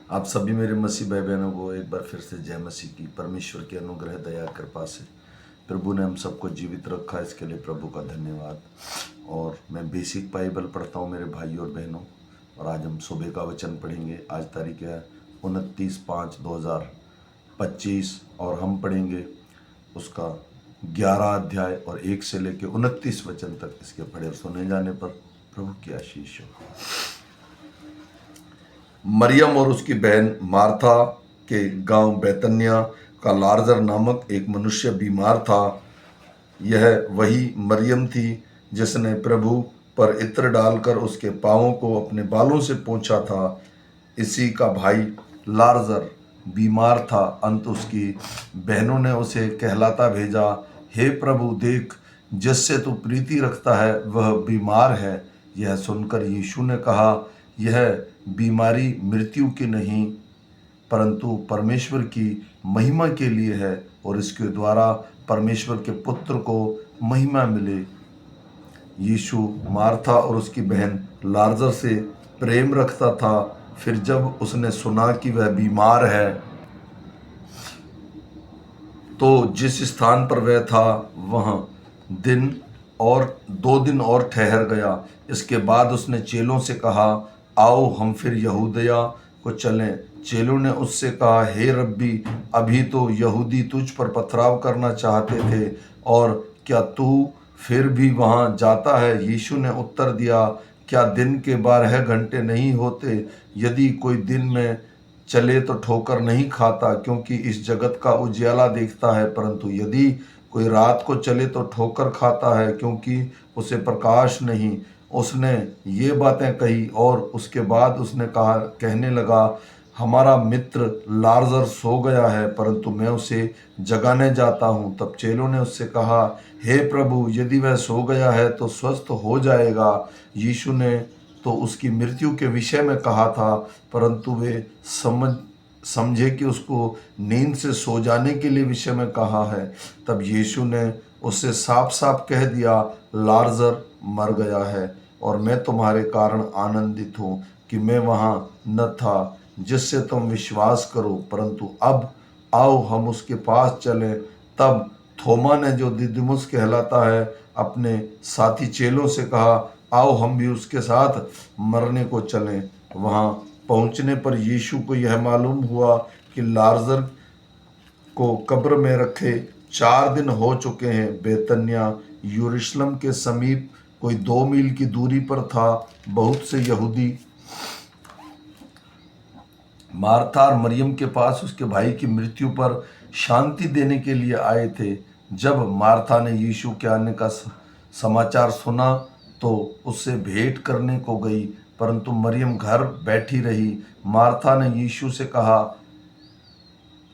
आप सभी मेरे मसीह भाई बहनों को एक बार फिर से जय मसीह की। परमेश्वर की अनुग्रह दया कृपा से प्रभु ने हम सबको जीवित रखा, इसके लिए प्रभु का धन्यवाद। और मैं बेसिक बाइबल पढ़ता हूँ मेरे भाई और बहनों, और आज हम सुबह का वचन पढ़ेंगे। आज तारीख है 29/5/2025 और हम पढ़ेंगे उसका 11 अध्याय और 1 से लेकर 29 वचन तक। इसके पढ़े और सुने जाने पर प्रभु की आशीष हो। मरियम और उसकी बहन मार्था के गांव बैतनिया का लाजर नामक एक मनुष्य बीमार था। यह वही मरियम थी जिसने प्रभु पर इत्र डालकर उसके पांवों को अपने बालों से पोंछा था। इसी का भाई लाजर बीमार था। अंत उसकी बहनों ने उसे कहलाता भेजा, हे प्रभु देख, जिससे तू प्रीति रखता है वह बीमार है। यह सुनकर यीशु ने कहा, यह बीमारी मृत्यु की नहीं परंतु परमेश्वर की महिमा के लिए है, और इसके द्वारा परमेश्वर के पुत्र को महिमा मिले। यीशु मार्था और उसकी बहन लाजर से प्रेम रखता था। फिर जब उसने सुना कि वह बीमार है तो जिस स्थान पर वह था वहाँ 2 दिन और ठहर गया। इसके बाद उसने चेलों से कहा, आओ हम फिर यहूदिया को चलें। चेलों ने उससे कहा, हे रब्बी, अभी तो यहूदी तुझ पर पथराव करना चाहते थे, और क्या तू फिर भी वहाँ जाता है? यीशु ने उत्तर दिया, क्या दिन के 12 घंटे नहीं होते? यदि कोई दिन में चले तो ठोकर नहीं खाता, क्योंकि इस जगत का उजियाला देखता है, परंतु यदि कोई रात को चले तो ठोकर खाता है, क्योंकि उसे प्रकाश नहीं। उसने ये बातें कही और उसके बाद उसने कहने लगा, हमारा मित्र लाजर सो गया है, परंतु मैं उसे जगाने जाता हूँ। तब चेलों ने उससे कहा, हे प्रभु, यदि वह सो गया है तो स्वस्थ हो जाएगा। यीशु ने तो उसकी मृत्यु के विषय में कहा था, परंतु वे समझे कि उसको नींद से सो जाने के लिए विषय में कहा है। तब यीशु ने उससे साफ साफ कह दिया, लाजर मर गया है, और मैं तुम्हारे कारण आनंदित हूँ कि मैं वहाँ न था, जिससे तुम विश्वास करो, परंतु अब आओ हम उसके पास चलें। तब थोमा ने, जो दिदुमुस कहलाता है, अपने साथी चेलों से कहा, आओ हम भी उसके साथ मरने को चलें। वहाँ पहुँचने पर यीशु को यह मालूम हुआ कि लाजर को कब्र में रखे 4 दिन हो चुके हैं। बैतनिया यरूशलेम के समीप कोई 2 मील की दूरी पर था। बहुत से यहूदी मार्था और मरियम के पास उसके भाई की मृत्यु पर शांति देने के लिए आए थे। जब मार्था ने यीशु के आने का समाचार सुना तो उससे भेंट करने को गई, परंतु मरियम घर बैठी रही। मार्था ने यीशु से कहा,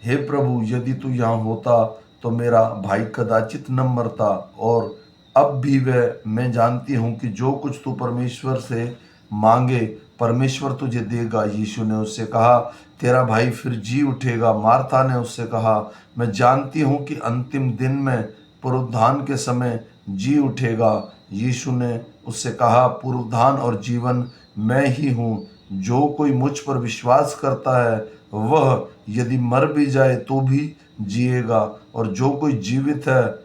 हे प्रभु, यदि तू यहाँ होता तो मेरा भाई कदाचित न मरता, और अब भी मैं जानती हूँ कि जो कुछ तू परमेश्वर से मांगे परमेश्वर तुझे देगा। यीशु ने उससे कहा, तेरा भाई फिर जी उठेगा। मार्था ने उससे कहा, मैं जानती हूँ कि अंतिम दिन में पुनरुत्थान के समय जी उठेगा। यीशु ने उससे कहा, पुनरुत्थान और जीवन मैं ही हूँ। जो कोई मुझ पर विश्वास करता है वह यदि मर भी जाए तो भी जिएगा, और जो कोई जीवित है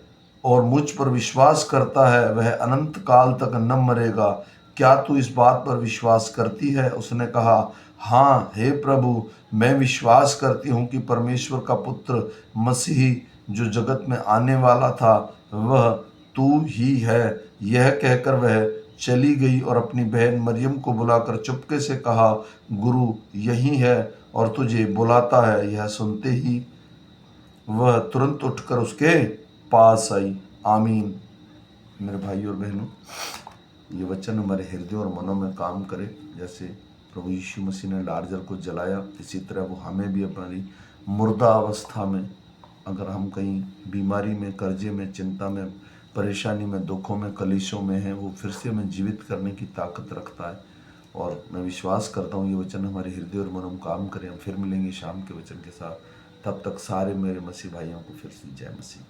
और मुझ पर विश्वास करता है वह अनंत काल तक न मरेगा। क्या तू इस बात पर विश्वास करती है? उसने कहा, हाँ हे प्रभु, मैं विश्वास करती हूँ कि परमेश्वर का पुत्र मसीही जो जगत में आने वाला था वह तू ही है। यह कहकर वह चली गई और अपनी बहन मरियम को बुलाकर चुपके से कहा, गुरु यही है और तुझे बुलाता है। यह सुनते ही वह तुरंत उठकर उसके पास आई। आमीन। मेरे भाई और बहनों, ये वचन हमारे हृदय और मनों में काम करे। जैसे प्रभु यीशु मसीह ने लाजर को जलाया, इसी तरह वो हमें भी अपनी मुर्दा अवस्था में, अगर हम कहीं बीमारी में, कर्जे में, चिंता में, परेशानी में, दुखों में, कलेशों में हैं, वो फिर से हमें जीवित करने की ताकत रखता है। और मैं विश्वास करता हूँ ये वचन हमारे हृदय और मनों में काम करें। हम फिर मिलेंगे शाम के वचन के साथ। तब तक सारे मेरे मसीह भाइयों को फिर से जय मसीह।